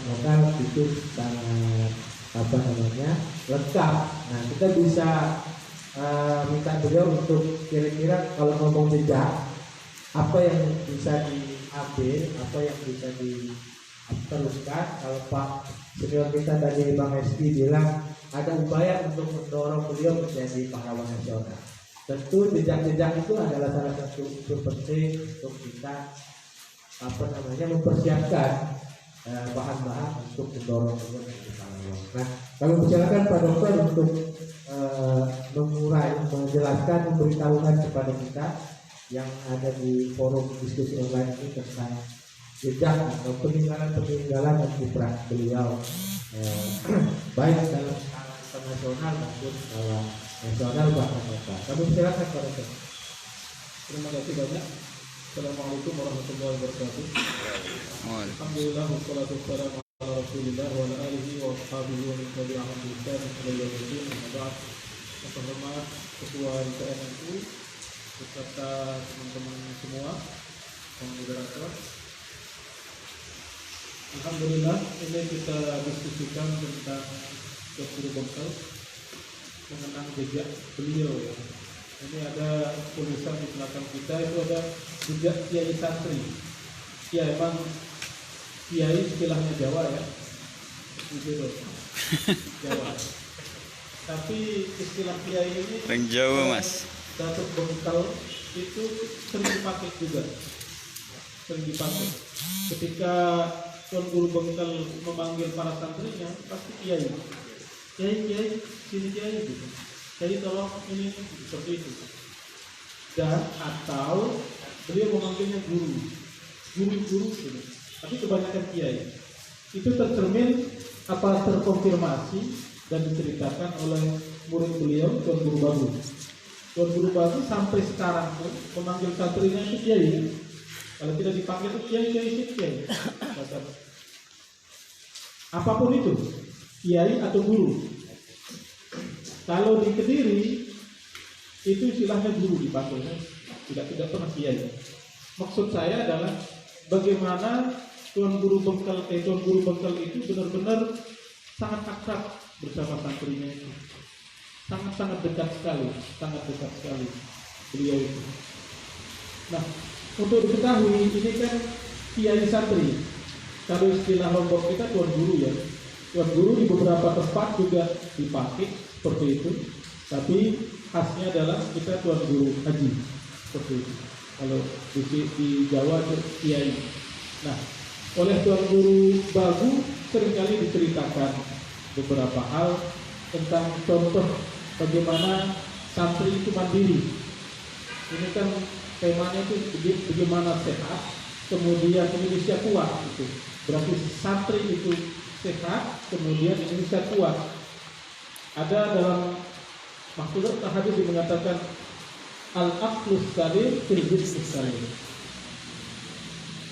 lokal itu sangat apa namanya lengkap. Nah kita bisa minta beliau untuk kira-kira kalau ngomong jejak apa yang bisa diambil, apa yang bisa diteruskan. Kalau Pak senior kita tadi Bang Eski bilang ada upaya untuk mendorong beliau menjadi pahlawan nasional. Tentu jejak-jejak itu adalah salah satu unsur penting untuk kita apa namanya mempersiapkan bahan-bahan untuk mendorong beliau menjadi pahlawan. Nah, kalau silakan Pak Dokter untuk mengurai, menjelaskan, memberitahukan kepada kita yang ada di forum diskusi online ini tentang jejak atau peninggalan dan kiprah beliau baik dalam skala internasional maupun skala nasional bahkan lokal. Kami silakan Pak Dokter. Terima kasih banyak. Assalamualaikum warahmatullahi wabarakatuh. Alhamdulillah wassalatu wassalamu ala Rasulillah wa ala alihi wa ashabihi wa man tabi'ahum bi ihsan ila yaumil din. Yang terhormat Ketua MPN NU beserta teman-teman semua yang moderator. Alhamdulillah ini kita diskusikan tentang Dr. Bengkel mengenang jejak beliau ya. Ini ada tulisan di belakang kita, itu ada jejak kiai santri. Ya emang kiai istilahnya Jawa ya, gitu Jawa. Tapi istilah kiai ini orang Jawa mas. Datuk Bengkel itu sering dipakai juga, sering dipakai. Ketika Tuan Guru Bengkel memanggil para santrinya, pasti kiai, sini kiai gitu. Jadi tolong ini seperti itu. Dan atau beliau memanggilnya guru gitu. Tapi kebanyakan kiai. Itu tercermin apa terkonfirmasi dan diceritakan oleh murid beliau Tuan Guru Bagus. Tuan Guru Bagus sampai sekarang pun memanggil santrinya itu kiai. Kalau tidak dipanggil itu kiai. Apapun itu, kiai atau guru. Kalau di Kediri itu istilahnya guru dipanggil, tidak pernah kiai. Maksud saya adalah bagaimana Tuan Guru Bengkel itu benar-benar sangat akrab bersama santrinya itu, sangat dekat sekali beliau itu. Nah, untuk diketahui ini kan kiai santri. Kalau istilah Lombok kita Tuan Guru ya. Tuan Guru di beberapa tempat juga dipakai seperti itu, tapi khasnya adalah kita Tuan Guru Haji seperti itu. Kalau di Jawa itu kiai. Nah, oleh Tuan Guru Bagu seringkali diceritakan beberapa hal tentang contoh bagaimana santri itu mandiri. Ini kan temanya itu bagaimana sehat, kemudian Indonesia kuat itu. Berarti santri itu sehat, kemudian Indonesia kuat. Ada dalam maksudnya hadis yang mengatakan al-aqlus salim fil jismis salim.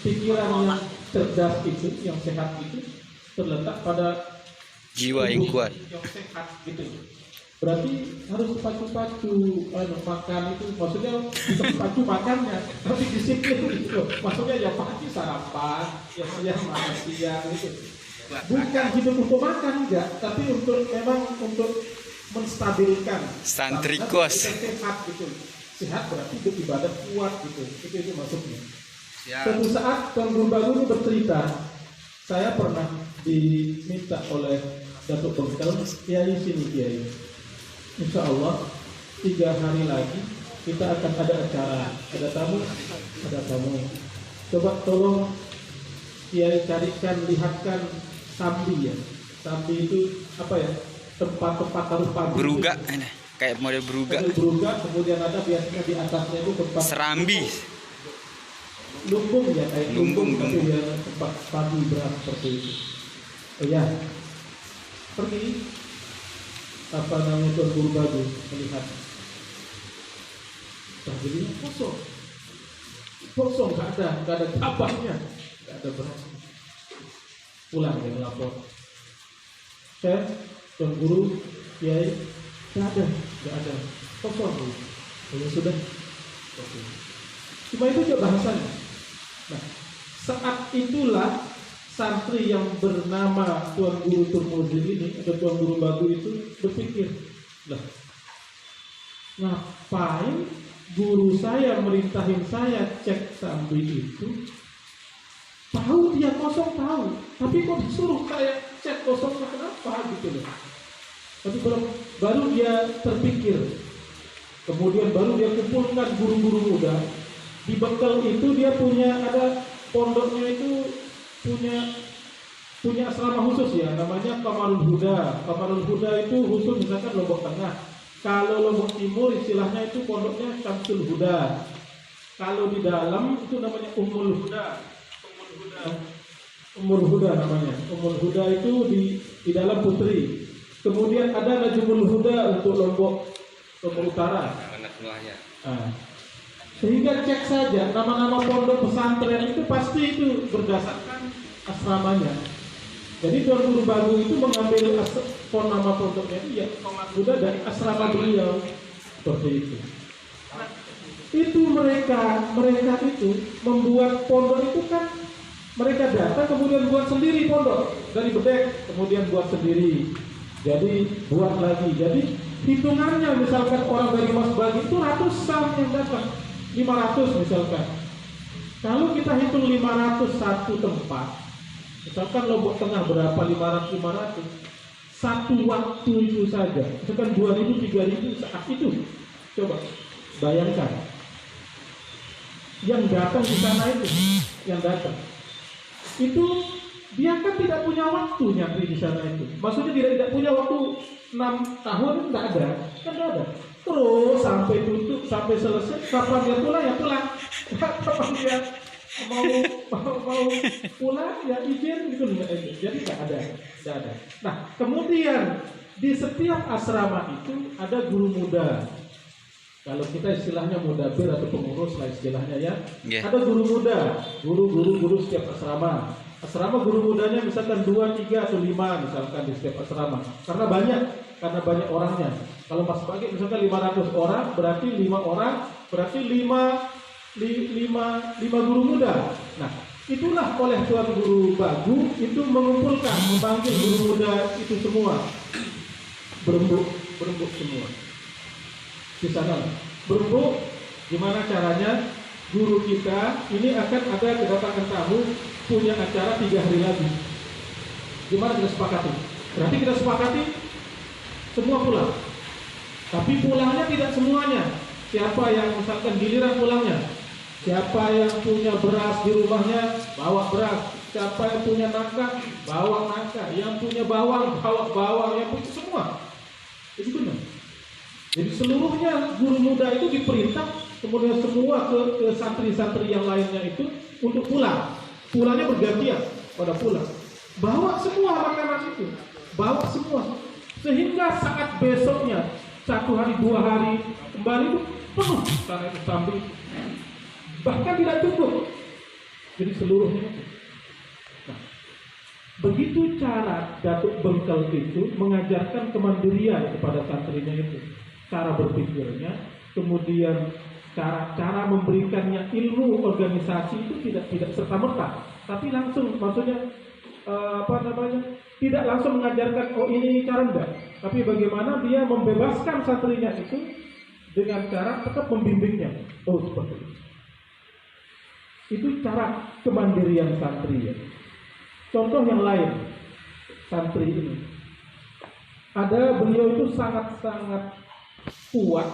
Pikiran yang cerdas itu, yang sehat itu terletak pada Jiwa yang kuat. Yang sehat gitu. Berarti harus pacu-pacu makan itu, maksudnya pacu makannya, tapi disiplin gitu. Maksudnya ya pagi sarapan, ya siang makan siang gitu. Bukan hidup untuk makan enggak, tapi memang untuk menstabilkan Santri kos. sehat gitu. Sehat berarti beribadah kuat gitu. Itu maksudnya. Suatu saat Tuan Guru Bagu ini bercerita, saya pernah diminta oleh Datuk Bengkel, kiai sini kiai. Insya Allah 3 hari lagi kita akan ada acara, ada tamu. Coba tolong kiai carikan, lihatkan Sambi ya. Sambi itu apa ya? Tempat-tempat taruh pagi. Beruga, ini kayak model beruga. Kemudian ada biasanya di atasnya itu tempat Serambi. Lumbung ya, kayak Lumbung. tapi ya tempat pagi beras seperti itu. Oh ya, pergi apa namanya Tuan Guru Bagu melihat. Jadinya kosong, nggak ada gabahnya, nggak ada beras. Pulang dia melapor. Tuan Guru, Kiai, nggak ada, kosong bu. Ya sudah. Cuma itu juga bahasanya. Nah, saat itulah santri yang bernama Tuan Guru Turmuzi ini atau Tuan Guru Bagu itu berpikir, lah, ngapain guru saya merintahin saya cek sambil itu? Tahu dia kosong tahu, tapi kok disuruh saya cek kosong, kenapa gitu loh? Tapi baru dia terpikir, kemudian baru dia kumpulkan guru-guru muda. Di Bekel itu dia punya ada pondoknya itu punya asrama khusus ya, namanya Kamarul Huda. Kamarul Huda itu khusus misalkan Lombok Tengah. Kalau Lombok Timur istilahnya itu pondoknya Syamsul Huda. Kalau di dalam itu namanya Ummul Huda. Ummul Huda namanya. Ummul Huda itu di dalam Putri. Kemudian ada Najmul Huda untuk Lombok Utara. Sehingga cek saja nama-nama pondok pesantren itu pasti itu berdasarkan asramanya. Jadi Tuan Guru Bagu itu mengambil nama pondoknya itu ya Kamarul Huda dari asrama beliau seperti itu. Itu mereka itu membuat pondok itu kan mereka datang kemudian buat sendiri pondok dari bedek, kemudian buat sendiri. Jadi buat lagi. Jadi hitungannya misalkan orang dari Mas Bagi itu ratusan yang datang, 500 misalkan. Kalau kita hitung 501 tempat, misalkan Lombok Tengah berapa 500, satu waktu itu saja, misalkan 2.000, 3.000 saat itu. Coba bayangkan yang datang di sana itu, yang datang itu dia kan tidak punya waktu nyantri di sana itu. Maksudnya tidak punya waktu 6 tahun, tidak ada, kan tidak ada. Terus sampai tutup, sampai selesai, kapan dia pulang ya pulang. Kapan dia mau pulang ya izin gitu. Jadi tidak ada. Nah kemudian di setiap asrama itu ada guru muda. Kalau kita istilahnya mudabir atau pengurus lah istilahnya ya. Ada guru muda, guru setiap asrama. Asrama guru mudanya misalkan 2, 3 atau 5 misalkan di setiap asrama. Karena banyak orangnya. Kalau Mas Bagi misalkan 500 orang, berarti 5 orang, berarti 5 guru muda. Nah, itulah oleh Tuan Guru Bagu itu mengumpulkan, memanggil guru muda itu semua. Berembuk semua. Di sana berembuk, gimana caranya guru kita ini akan ada kedatangan tamu punya acara 3 hari lagi. Gimana kita sepakati? Berarti kita sepakati semua pulang. Tapi pulangnya tidak semuanya. Siapa yang misalkan giliran pulangnya? Siapa yang punya beras di rumahnya bawa beras. Siapa yang punya nangka bawa nangka. Yang punya bawang bawa bawang. Yang punya semua. Itu benar. Jadi seluruhnya guru muda itu diperintah, kemudian semua ke santri-santri yang lainnya itu untuk pulang. Pulangnya bergantian pada pulang. Bawa semua makanan itu, bawa semua. Sehingga saat besoknya 1 hari 2 hari kembali itu penuh karena itu sambil. Bahkan tidak cukup. Jadi seluruhnya itu. Nah, begitu cara Datuk Bengkel itu mengajarkan kemandirian kepada santrinya itu. Cara berpikirnya, kemudian cara memberikannya ilmu organisasi itu tidak serta-merta, tapi langsung, maksudnya tidak langsung mengajarkan oh ini cara enggak, tapi bagaimana dia membebaskan santrinya itu dengan cara tetap membimbingnya. Oh seperti itu. Itu cara kemandirian santri ya. Contoh yang lain, santri ini ada beliau itu sangat kuat